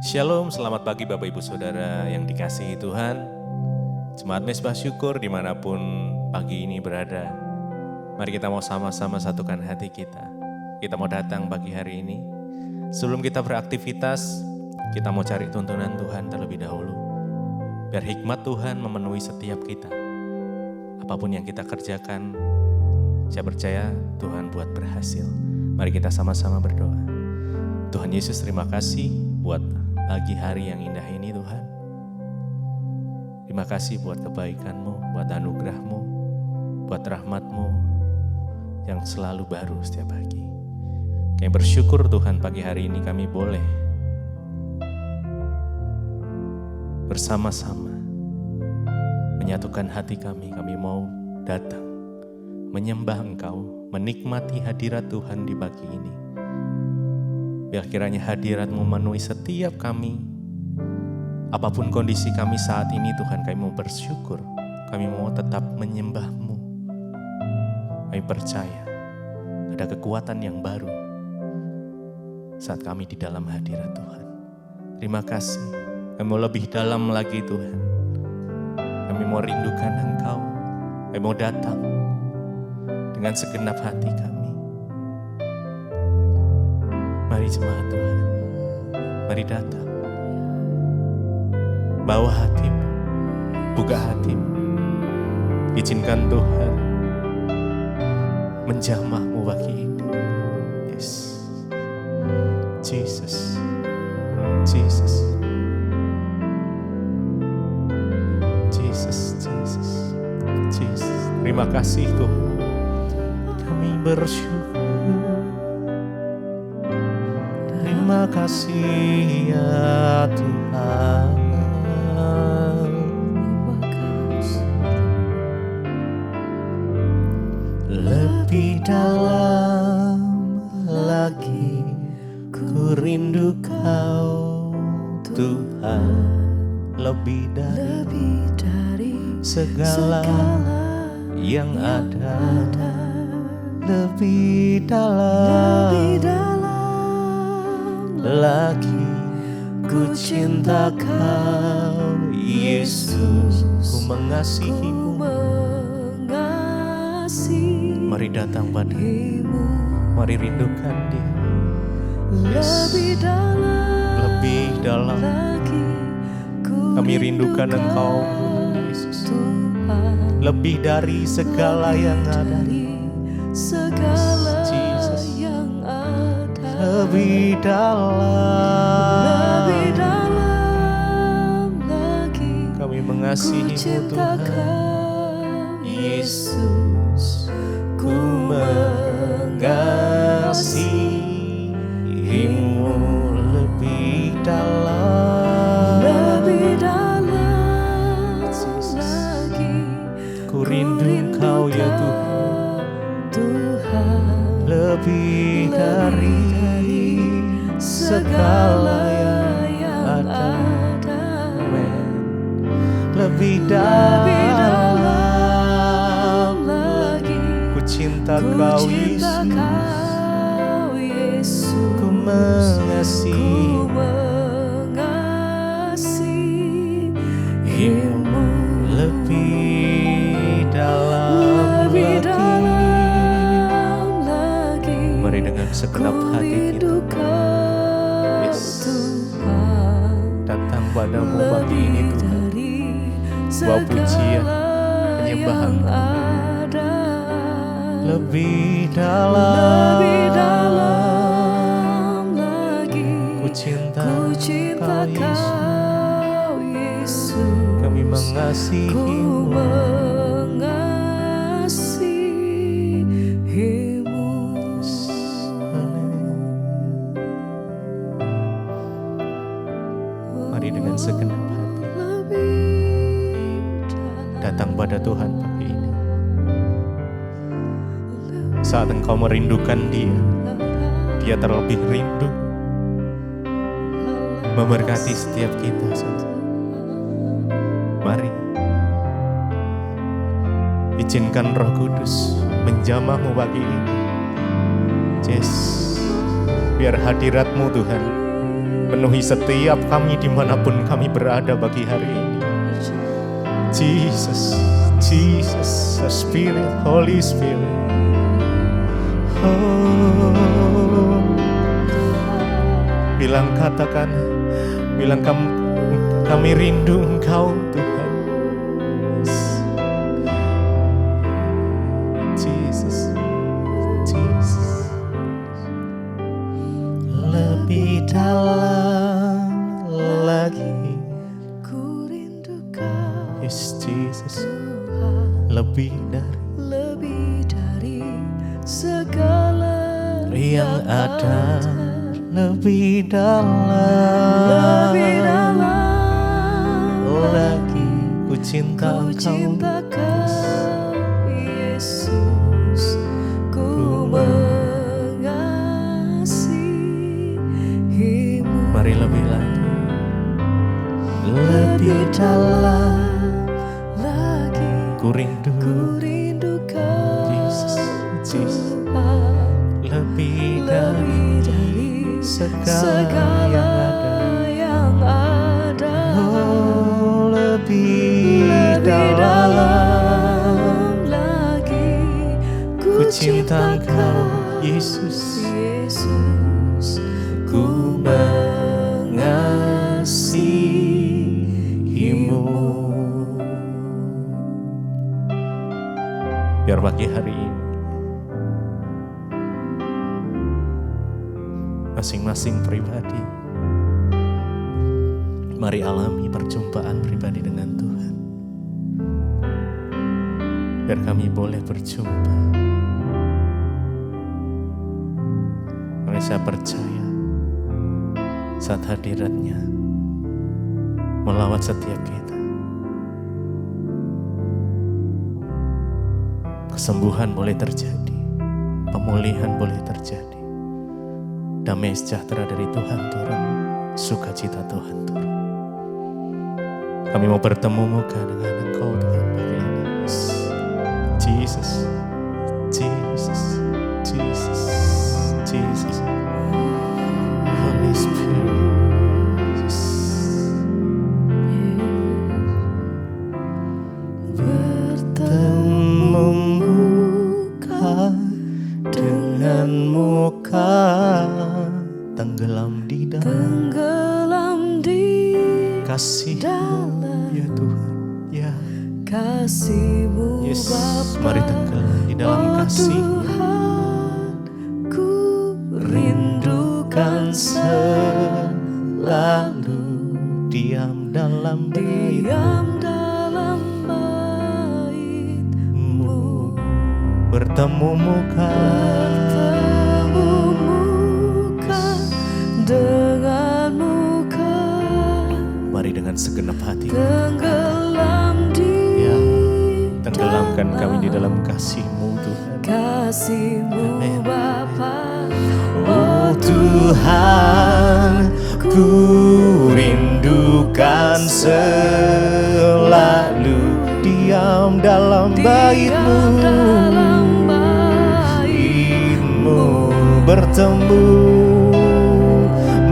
Shalom, selamat pagi Bapak Ibu Saudara yang dikasihi Tuhan. Jemaat Mezbah Syukur dimanapun pagi ini berada. Mari kita mau sama-sama satukan hati kita. Kita mau datang pagi hari ini. Sebelum kita beraktivitas, kita mau cari tuntunan Tuhan terlebih dahulu. Biar hikmat Tuhan memenuhi setiap kita. Apapun yang kita kerjakan, saya percaya Tuhan buat berhasil. Mari kita sama-sama berdoa. Tuhan Yesus, terima kasih buat pagi hari yang indah ini Tuhan. Terima kasih buat kebaikan-Mu, buat anugerah-Mu, buat rahmat-Mu yang selalu baru setiap pagi. Kami bersyukur Tuhan pagi hari ini kami boleh bersama-sama menyatukan hati kami. Kami mau datang menyembah Engkau, menikmati hadirat Tuhan di pagi ini. Biar kiranya hadirat-Mu memenuhi setiap kami. Apapun kondisi kami saat ini Tuhan, kami mau bersyukur. Kami mau tetap menyembah-Mu. Kami percaya ada kekuatan yang baru saat kami di dalam hadirat Tuhan. Terima kasih. Kami mau lebih dalam lagi Tuhan. Kami mau rindukan Engkau. Kami mau datang dengan segenap hati kami. Mari jemaat Tuhan, mari datang. Bawa hatimu, buka hatimu. Izinkan Tuhan menjamahmu pagi ini. Yes. Jesus, Jesus, Jesus, Jesus, Jesus. Terima kasih Tuhan. Kami bersyukur. Terima kasih ya Tuhan. Lebih dalam lagi ku rindu Kau Tuhan. Lebih dari segala yang ada. Lebih dalam lagi ku cinta Kau Yesus, ku mengasihimu. Mari datang padamu, mari rindukan Dia. Yes. Lebih dalam kami rindukan Engkau Yesus. Lebih dari segala yang ada. Jesus. Lebih dalam lagi kami mengasihi-Mu Tuhan Yesus, ku mengasihi-Mu. Lebih dalam lagi ku rindu Engkau ya Tuhan. Lebih dari segala yang ada. Lebih dalam lagi ku cinta Kau Yesus, ku mengasihi-Mu. Lebih dalam lagi. Mari dengan segenap hati kita datang padamu pagi ini Tuhan. Bawa pujian, penyembahan. Lebih dalam lagi ku cinta Kau Yesus, kami mengasihi-Mu. Mari dengan segenap hati datang pada Tuhan pagi ini. Saat engkau merindukan Dia, Dia terlebih rindu memberkati setiap kita. Mari izinkan Roh Kudus menjamahmu pagi ini. Yes, biar hadirat-Mu Tuhan Penuhi setiap kami dimanapun kami berada bagi hari ini. Jesus, Jesus, the Spirit, Holy Spirit. Oh, bilang katakan, bilang kami rindu Engkau Tuhan. Jesus, Jesus. Lebih dalam lagi ku rindukan Yes, Jesus. Tuhan, Lebih dari segala yang ada, lebih dalam lagi ku cinta ku Engkau. cinta Kau, Yesus, ku mengasihimu. Mari lebih lagi, lebih dalam lagi ku rindu rindukan Jesus, Jesus. Tuhan, Lebih lebih dari dari segala yang ada. Oh, lebih dalam lagi ku cinta Engkau, Yesus. Yesus, Ku mengasihimu. Biar pagi hari ini masing-masing pribadi mari alami perjumpaan pribadi dengan Tuhan. Biar kami boleh berjumpa. Karena saya percaya saat hadiratnya melawat setiap kita, kesembuhan boleh terjadi, pemulihan boleh terjadi, damai sejahtera dari Tuhan turun, sukacita Tuhan turun. Kami mau bertemu muka dengan Engkau Tuhan pagi ini. Jesus, Jesus, Jesus, Jesus, Holy Spirit. Bertemu muka dengan muka, tenggelam di kasih dalam ya Tuhan, ya kasih-Mu Yes, Bapa. mari tenggelam di dalam kasih. Tuhan, ku rindukan Selalu diam dalam bait-Mu, bertemu muka dengan muka, mari dengan segenap hati tenggelam ya, tenggelamkan kami di dalam kasih-Mu Tuhan. kasih-Mu Amen. Bapa. Oh Tuhan, ku rindukan selalu diam dalam bait-Mu, bertemu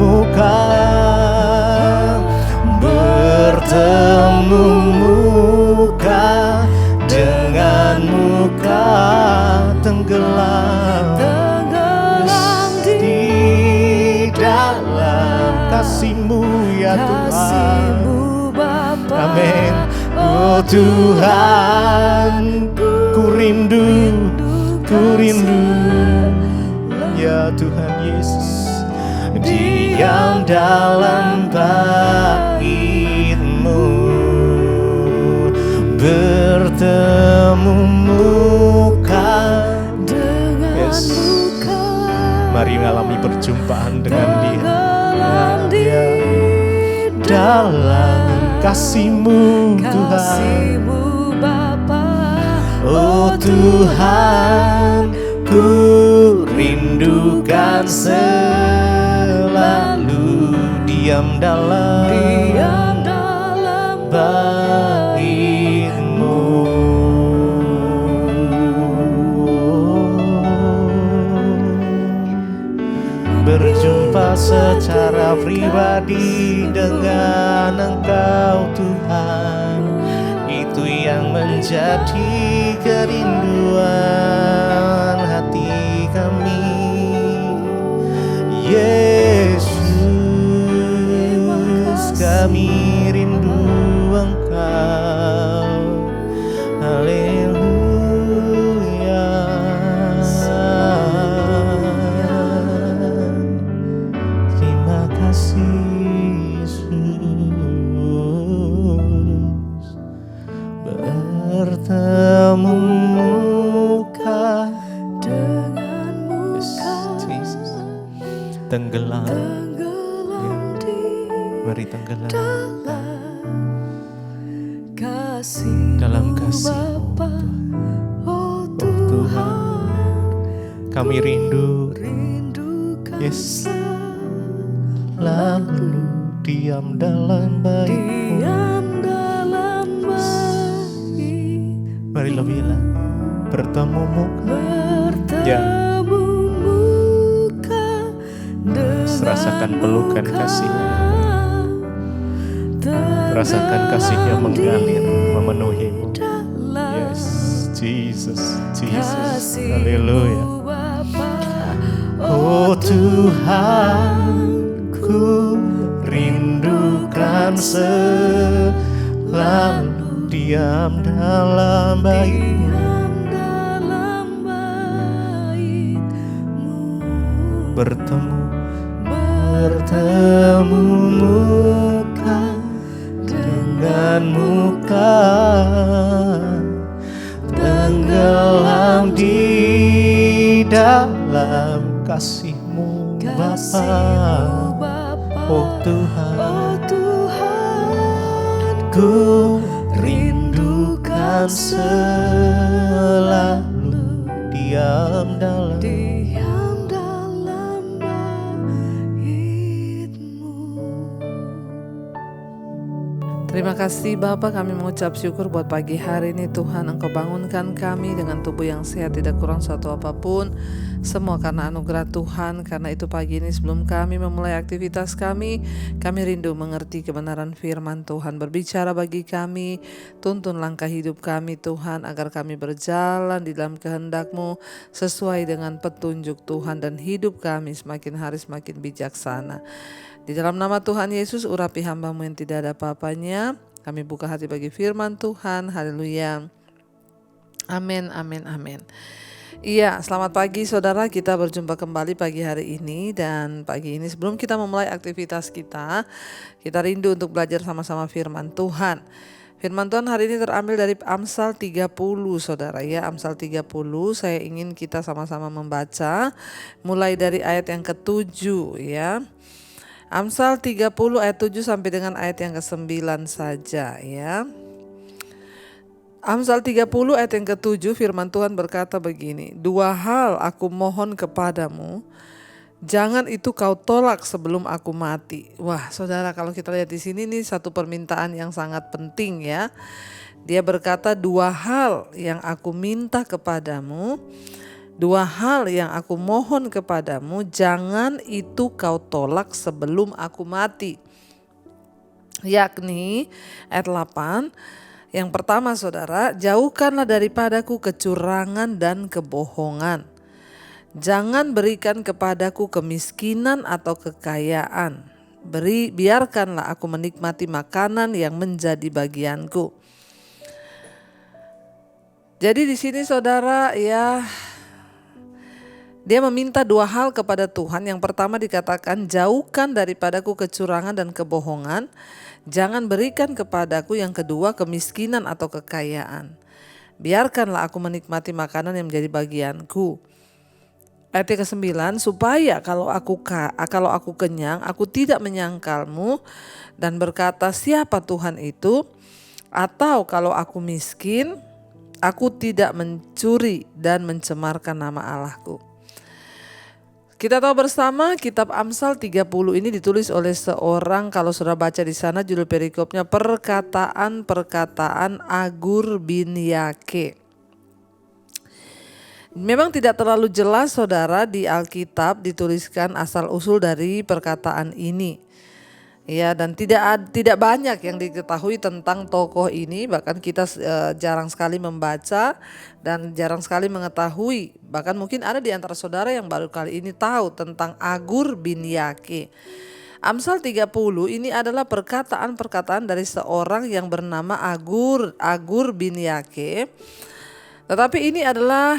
muka, bertemu muka dengan muka, tenggelam di dalam kasih-Mu ya Tuhan. Kasih-Mu Bapa. Amin. Oh Tuhan, ku rindu ya Tuhan Yesus, diam dalam bait-Mu, bertemu muka dengan muka, mari mengalami perjumpaan dengan Dia. di Dalam kasih-Mu Tuhan. kasih-Mu Bapa. Oh Tuhan, ku rindukan selalu diam dalam bait-Mu, berjumpa secara pribadi dengan Engkau Tuhan, itu yang menjadi kerinduan hati kami. Yesus, kami rindu Engkau. Haleluya. Terima kasih Yesus. Bertemu muka dengan muka Jesus. Tenggelam, di mari tenggelam kasih dalam kasih-Mu Bapa. Oh Tuhan. Tuhan, Kami rindu, rindukan yes, lalu diam dalam baik-Mu. diam dalam Marilah bilang, bertemu muka. Ya. bertemu muka dengan Rasakan pelukan muka. kasih-Nya. Rasakan kasih-Nya mengalir, memenuhimu. Yes, Jesus, Jesus, haleluya. Oh Tuhan, ku rindukan selalu diam dalam baik-Mu. Bertemu muka dengan muka, tenggelam di dalam kasih-Mu Bapa. Oh Tuhan, ku rindukan selalu diam dalam Terima kasih Bapa, kami mengucap syukur buat pagi hari ini Tuhan. Engkau bangunkan kami dengan tubuh yang sehat, tidak kurang suatu apapun. Semua karena anugerah Tuhan. Karena itu pagi ini sebelum kami memulai aktivitas kami rindu mengerti kebenaran firman Tuhan. Berbicara bagi kami, tuntun langkah hidup kami Tuhan, agar kami berjalan di dalam kehendak-Mu sesuai dengan petunjuk Tuhan, dan hidup kami semakin hari semakin bijaksana. Di dalam nama Tuhan Yesus, urapi hamba-Mu yang tidak ada apa-apanya. Kami buka hati bagi firman Tuhan. Haleluya. Amin, amin, amin. Iya, selamat pagi saudara. Kita berjumpa kembali pagi hari ini. Dan pagi ini sebelum kita memulai aktivitas kita rindu untuk belajar sama-sama firman Tuhan. Firman Tuhan hari ini terambil dari Amsal 30 saudara ya. Amsal 30 saya ingin kita sama-sama membaca mulai dari ayat yang ke-7 ya. Amsal 30 ayat 7 sampai dengan ayat yang ke-9 saja ya. Amsal 30 ayat yang ke-7 firman Tuhan berkata begini, 2 hal aku mohon kepadamu, jangan itu kau tolak sebelum aku mati. Wah saudara, kalau kita lihat di sini nih satu permintaan yang sangat penting ya. Dia berkata 2 hal yang aku minta kepadamu, 2 hal yang aku mohon kepadamu, jangan itu kau tolak sebelum aku mati. Yakni ayat 8, yang pertama saudara, jauhkanlah daripadaku kecurangan dan kebohongan. Jangan berikan kepadaku kemiskinan atau kekayaan. Biarkanlah aku menikmati makanan yang menjadi bagianku. Jadi di sini saudara ya, dia meminta 2 hal kepada Tuhan. Yang pertama dikatakan, jauhkan daripadaku kecurangan dan kebohongan. Jangan berikan kepadaku, yang kedua, kemiskinan atau kekayaan. Biarkanlah aku menikmati makanan yang menjadi bagianku. Ayat ke-9, supaya kalau aku kenyang, aku tidak menyangkalmu dan berkata, siapa Tuhan itu? Atau kalau aku miskin, aku tidak mencuri dan mencemarkan nama Allahku. Kita tahu bersama kitab Amsal 30 ini ditulis oleh seorang, kalau sudah baca di sana judul perikopnya, perkataan-perkataan Agur bin Yake. Memang tidak terlalu jelas saudara di Alkitab dituliskan asal usul dari perkataan ini. Ya, dan tidak banyak yang diketahui tentang tokoh ini, bahkan kita jarang sekali membaca dan jarang sekali mengetahui. Bahkan mungkin ada di antara saudara yang baru kali ini tahu tentang Agur bin Yake. Amsal 30 ini adalah perkataan-perkataan dari seorang yang bernama Agur bin Yake. Tetapi ini adalah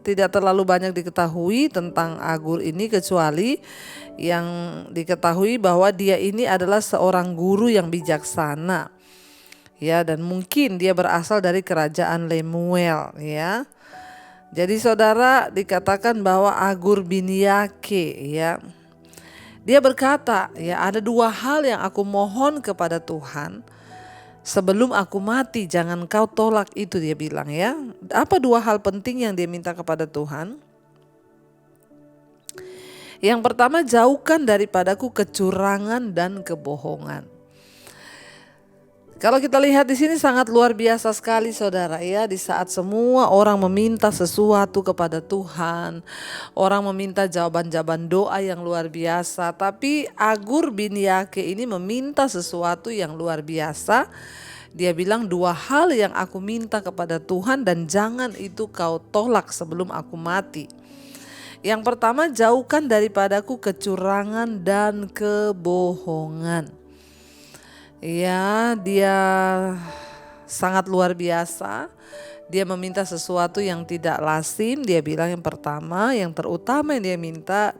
tidak terlalu banyak diketahui tentang Agur ini, kecuali yang diketahui bahwa dia ini adalah seorang guru yang bijaksana. Ya, dan mungkin dia berasal dari kerajaan Lemuel, ya. Jadi saudara, dikatakan bahwa Agur bin Yake, ya. Dia berkata, ya, ada dua hal yang aku mohon kepada Tuhan. Sebelum aku mati, jangan kau tolak itu, dia bilang, ya. Apa dua hal penting yang dia minta kepada Tuhan? Yang pertama, jauhkan daripadaku kecurangan dan kebohongan. Kalau kita lihat di sini sangat luar biasa sekali saudara, ya. Di saat semua orang meminta sesuatu kepada Tuhan, orang meminta jawaban-jawaban doa yang luar biasa, tapi Agur bin Yake ini meminta sesuatu yang luar biasa. Dia bilang, dua hal yang aku minta kepada Tuhan dan jangan itu kau tolak sebelum aku mati. Yang pertama, jauhkan daripadaku kecurangan dan kebohongan. Ya, dia sangat luar biasa. Dia meminta sesuatu yang tidak lazim. Dia bilang yang pertama, yang terutama yang dia minta,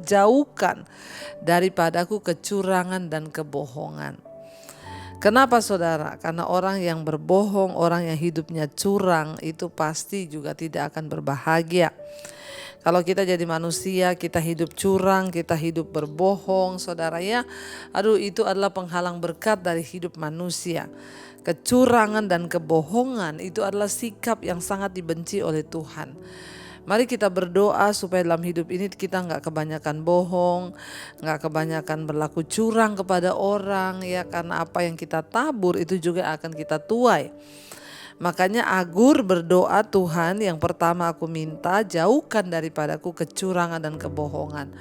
jauhkan daripadaku kecurangan dan kebohongan. Kenapa saudara? Karena orang yang berbohong, orang yang hidupnya curang, itu pasti juga tidak akan berbahagia. Kalau kita jadi manusia, kita hidup curang, kita hidup berbohong, saudara, ya. Itu adalah penghalang berkat dari hidup manusia. Kecurangan dan kebohongan itu adalah sikap yang sangat dibenci oleh Tuhan. Mari kita berdoa supaya dalam hidup ini kita gak kebanyakan bohong, gak kebanyakan berlaku curang kepada orang, ya. Karena apa yang kita tabur itu juga akan kita tuai. Makanya Agur berdoa, Tuhan, yang pertama aku minta jauhkan daripadaku kecurangan dan kebohongan.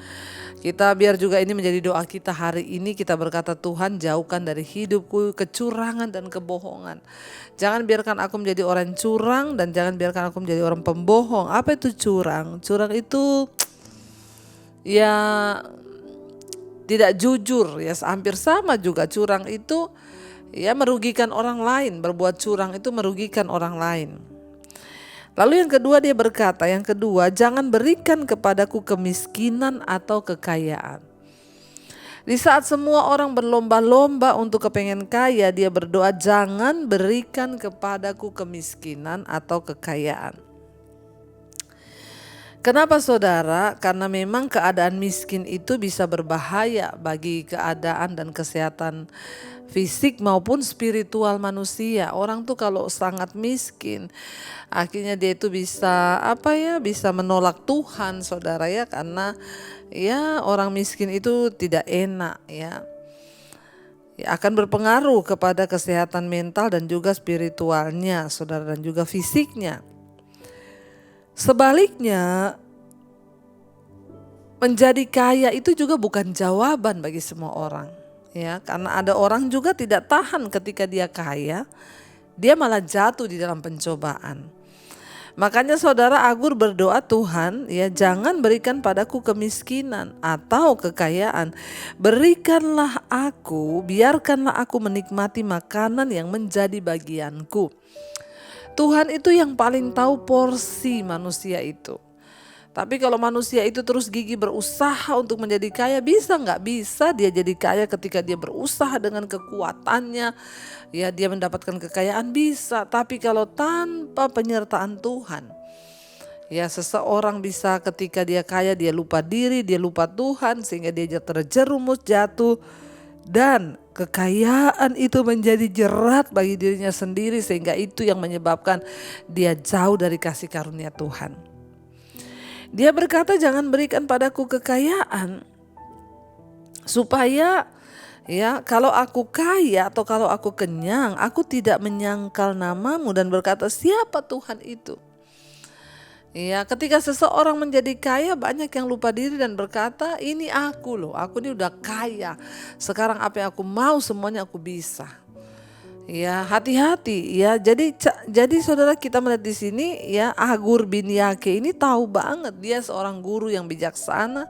Kita biar juga ini menjadi doa kita hari ini, kita berkata, Tuhan, jauhkan dari hidupku kecurangan dan kebohongan. Jangan biarkan aku menjadi orang curang dan jangan biarkan aku menjadi orang pembohong. Apa itu curang? Curang itu ya tidak jujur, ya hampir sama juga. Curang itu ya merugikan orang lain, berbuat curang itu merugikan orang lain. Lalu yang kedua dia berkata, yang kedua, jangan berikan kepadaku kemiskinan atau kekayaan. Di saat semua orang berlomba-lomba untuk kepengen kaya, dia berdoa, jangan berikan kepadaku kemiskinan atau kekayaan. Kenapa saudara? Karena memang keadaan miskin itu bisa berbahaya bagi keadaan dan kesehatan fisik maupun spiritual manusia. Orang tuh kalau sangat miskin, akhirnya dia itu bisa bisa menolak Tuhan, saudara, ya. Karena ya orang miskin itu tidak enak, ya. Akan berpengaruh kepada kesehatan mental dan juga spiritualnya, saudara, dan juga fisiknya. Sebaliknya, menjadi kaya itu juga bukan jawaban bagi semua orang, ya. Karena ada orang juga tidak tahan ketika dia kaya, dia malah jatuh di dalam pencobaan. Makanya saudara, Agur berdoa, Tuhan, ya, jangan berikan padaku kemiskinan atau kekayaan. Berikanlah aku, biarkanlah aku menikmati makanan yang menjadi bagianku. Tuhan itu yang paling tahu porsi manusia itu. Tapi kalau manusia itu terus gigih berusaha untuk menjadi kaya, bisa nggak? Bisa dia jadi kaya ketika dia berusaha dengan kekuatannya. Ya, dia mendapatkan kekayaan, bisa. Tapi kalau tanpa penyertaan Tuhan, ya, seseorang bisa ketika dia kaya dia lupa diri, dia lupa Tuhan, sehingga dia terjerumus jatuh. Dan kekayaan itu menjadi jerat bagi dirinya sendiri, sehingga itu yang menyebabkan dia jauh dari kasih karunia Tuhan. Dia berkata, jangan berikan padaku kekayaan supaya, ya, kalau aku kaya atau kalau aku kenyang, aku tidak menyangkal namamu dan berkata, siapa Tuhan itu? Ya, ketika seseorang menjadi kaya, banyak yang lupa diri dan berkata, ini aku loh, aku ini udah kaya. Sekarang apa yang aku mau semuanya aku bisa. Ya, hati-hati ya. Jadi saudara, kita melihat di sini ya, Agur bin Yake ini tahu banget, dia seorang guru yang bijaksana.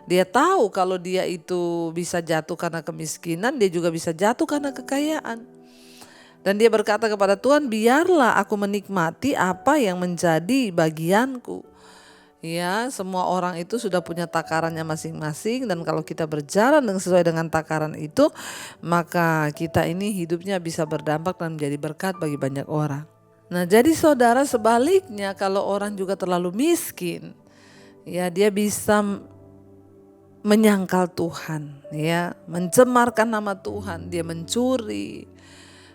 Dia tahu kalau dia itu bisa jatuh karena kemiskinan, dia juga bisa jatuh karena kekayaan. Dan dia berkata kepada Tuhan, biarlah aku menikmati apa yang menjadi bagianku. Ya, semua orang itu sudah punya takarannya masing-masing, dan kalau kita berjalan sesuai dengan takaran itu, maka kita ini hidupnya bisa berdampak dan menjadi berkat bagi banyak orang. Nah, jadi saudara, sebaliknya kalau orang juga terlalu miskin, ya dia bisa menyangkal Tuhan, ya, mencemarkan nama Tuhan, dia mencuri.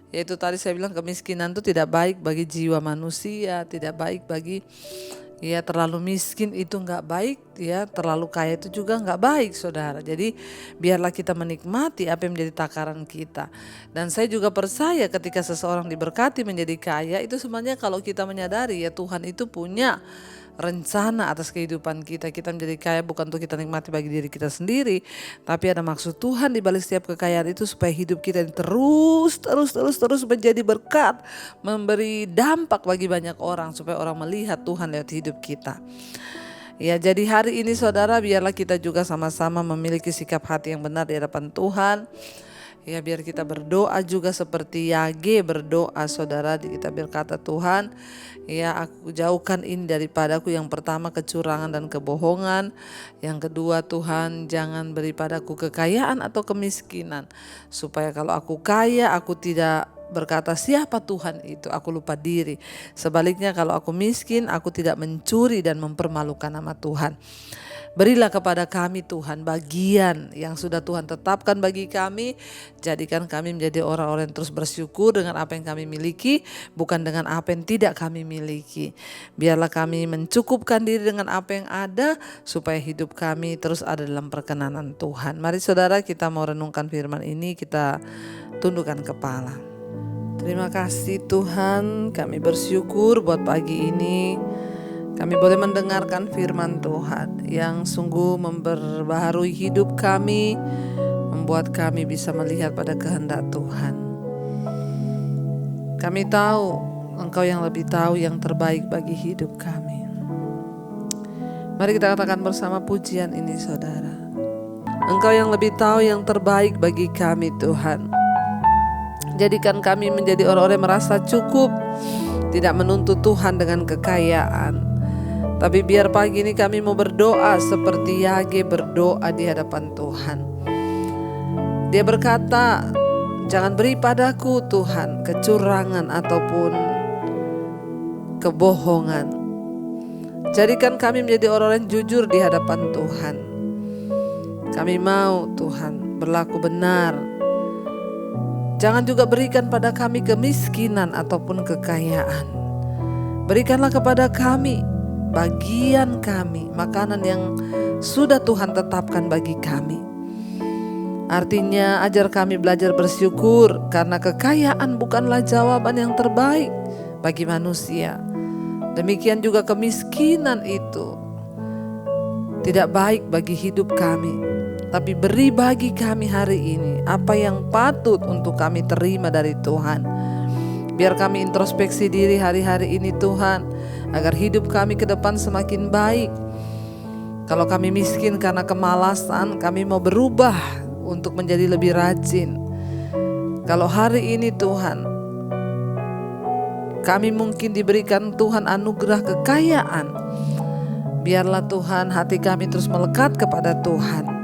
Yaitu tadi saya bilang, kemiskinan itu tidak baik bagi jiwa manusia, tidak baik bagi, ya, terlalu miskin itu nggak baik, ya, terlalu kaya itu juga nggak baik, saudara. Jadi biarlah kita menikmati apa yang menjadi takaran kita. Dan saya juga percaya ketika seseorang diberkati menjadi kaya, itu sebenarnya kalau kita menyadari ya Tuhan itu punya rencana atas kehidupan kita. Kita menjadi kaya bukan untuk kita nikmati bagi diri kita sendiri, tapi ada maksud Tuhan di balik setiap kekayaan itu supaya hidup kita terus menjadi berkat, memberi dampak bagi banyak orang, supaya orang melihat Tuhan lewat hidup kita. Ya, jadi hari ini saudara, biarlah kita juga sama-sama memiliki sikap hati yang benar di hadapan Tuhan. Ya, biar kita berdoa juga seperti Yage berdoa, saudara. Kita berkata, Tuhan, ya, aku jauhkan ini daripadaku, yang pertama kecurangan dan kebohongan. Yang kedua, Tuhan, jangan beri padaku kekayaan atau kemiskinan, supaya kalau aku kaya aku tidak berkata siapa Tuhan itu, aku lupa diri. Sebaliknya kalau aku miskin, aku tidak mencuri dan mempermalukan nama Tuhan. Berilah kepada kami Tuhan bagian yang sudah Tuhan tetapkan bagi kami. Jadikan kami menjadi orang-orang yang terus bersyukur dengan apa yang kami miliki, bukan dengan apa yang tidak kami miliki. Biarlah kami mencukupkan diri dengan apa yang ada, supaya hidup kami terus ada dalam perkenanan Tuhan. Mari saudara, kita mau renungkan firman ini, kita tundukkan kepala. Terima kasih Tuhan, kami bersyukur buat pagi ini. Kami boleh mendengarkan firman Tuhan yang sungguh memperbaharui hidup kami, membuat kami bisa melihat pada kehendak Tuhan. Kami tahu Engkau yang lebih tahu yang terbaik bagi hidup kami. Mari kita katakan bersama pujian ini, saudara. Engkau yang lebih tahu yang terbaik bagi kami, Tuhan. Jadikan kami menjadi orang-orang yang merasa cukup, tidak menuntut Tuhan dengan kekayaan. Tapi biar pagi ini kami mau berdoa seperti Yage berdoa di hadapan Tuhan. Dia berkata, jangan beri padaku Tuhan kecurangan ataupun kebohongan. Jadikan kami menjadi orang yang jujur di hadapan Tuhan. Kami mau Tuhan berlaku benar. Jangan juga berikan pada kami kemiskinan ataupun kekayaan. Berikanlah kepada kami bagian kami, makanan yang sudah Tuhan tetapkan bagi kami. Artinya ajar kami belajar bersyukur, karena kekayaan bukanlah jawaban yang terbaik bagi manusia. Demikian juga kemiskinan itu tidak baik bagi hidup kami. Tapi beri bagi kami hari ini apa yang patut untuk kami terima dari Tuhan. Biar kami introspeksi diri hari-hari ini Tuhan, agar hidup kami ke depan semakin baik. Kalau kami miskin karena kemalasan, kami mau berubah untuk menjadi lebih rajin. Kalau hari ini Tuhan, kami mungkin diberikan Tuhan anugerah kekayaan, biarlah Tuhan hati kami terus melekat kepada Tuhan.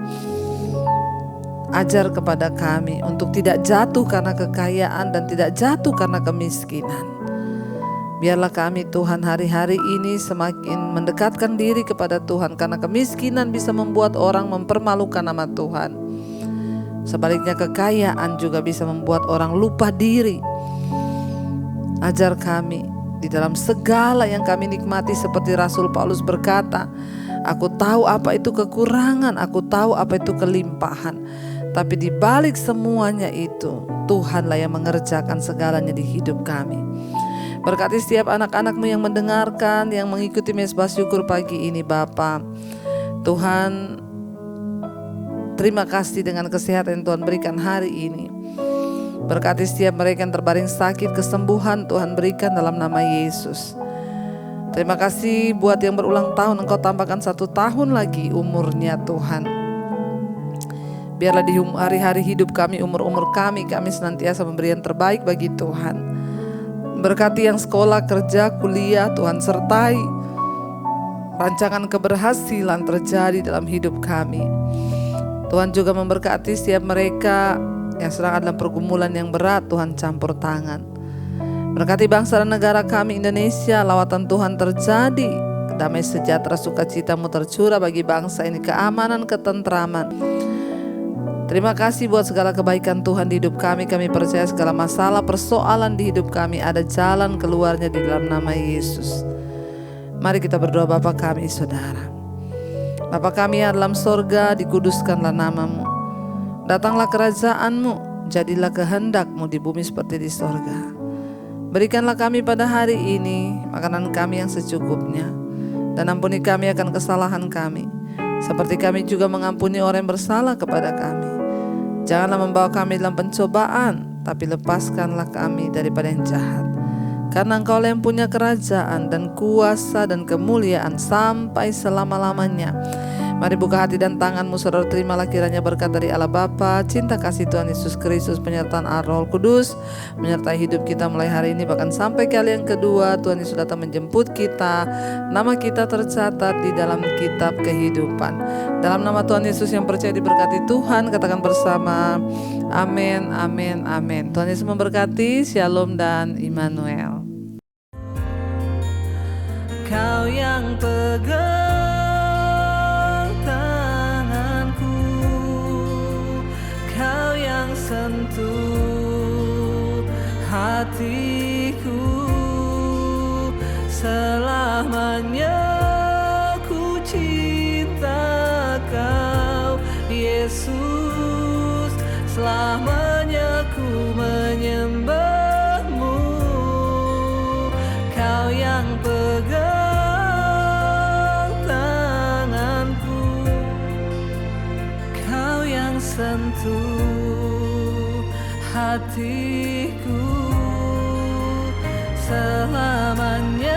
Ajar kepada kami untuk tidak jatuh karena kekayaan dan tidak jatuh karena kemiskinan. Biarlah kami Tuhan hari-hari ini semakin mendekatkan diri kepada Tuhan, karena kemiskinan bisa membuat orang mempermalukan nama Tuhan. Sebaliknya kekayaan juga bisa membuat orang lupa diri. Ajar kami di dalam segala yang kami nikmati, seperti Rasul Paulus berkata, aku tahu apa itu kekurangan, aku tahu apa itu kelimpahan. Tapi di balik semuanya itu, Tuhanlah yang mengerjakan segalanya di hidup kami. Berkati setiap anak-anak-Mu yang mendengarkan, yang mengikuti Mezbah Syukur pagi ini Bapa. Tuhan, terima kasih dengan kesehatan yang Tuhan berikan hari ini. Berkati setiap mereka yang terbaring sakit, kesembuhan Tuhan berikan dalam nama Yesus. Terima kasih buat yang berulang tahun, Engkau tambahkan 1 tahun lagi umurnya Tuhan. Biarlah di hari-hari hidup kami, umur-umur kami senantiasa memberi yang terbaik bagi Tuhan. Berkati yang sekolah, kerja, kuliah, Tuhan sertai rancangan keberhasilan terjadi dalam hidup kami. Tuhan juga memberkati setiap mereka yang sedang dalam pergumulan yang berat, Tuhan campur tangan. Berkati bangsa dan negara kami Indonesia, lawatan Tuhan terjadi, damai sejahtera sukacita-Mu tercurah bagi bangsa ini, keamanan, ketentraman. Terima kasih buat segala kebaikan Tuhan di hidup kami. Kami percaya segala masalah, persoalan di hidup kami ada jalan keluarnya di dalam nama Yesus. Mari kita berdoa. Bapa kami, Saudara. Bapa kami yang dalam sorga, dikuduskanlah nama-Mu. Datanglah kerajaan-Mu, jadilah kehendak-Mu di bumi seperti di sorga. Berikanlah kami pada hari ini makanan kami yang secukupnya, dan ampuni kami akan kesalahan kami, seperti kami juga mengampuni orang yang bersalah kepada kami. Janganlah membawa kami dalam pencobaan, tapi lepaskanlah kami daripada yang jahat. Karena Engkau yang punya kerajaan dan kuasa dan kemuliaan sampai selama-lamanya. Mari buka hati dan tangan-Mu, saudara, terimalah kiranya berkat dari Allah Bapa, cinta kasih Tuhan Yesus Kristus, penyertaan Roh Kudus menyertai hidup kita mulai hari ini bahkan sampai kali yang kedua Tuhan Yesus datang menjemput kita. Nama kita tercatat di dalam kitab kehidupan. Dalam nama Tuhan Yesus yang percaya diberkati Tuhan, katakan bersama, amin, amin, amin. Tuhan Yesus memberkati. Shalom dan Immanuel. Kau yang pegang tanganku, Kau yang sentuh hatiku, selamanya ku cinta Kau Yesus, selamanya ku menyembah-Mu. Kau yang pegang sentuh hatiku, selamanya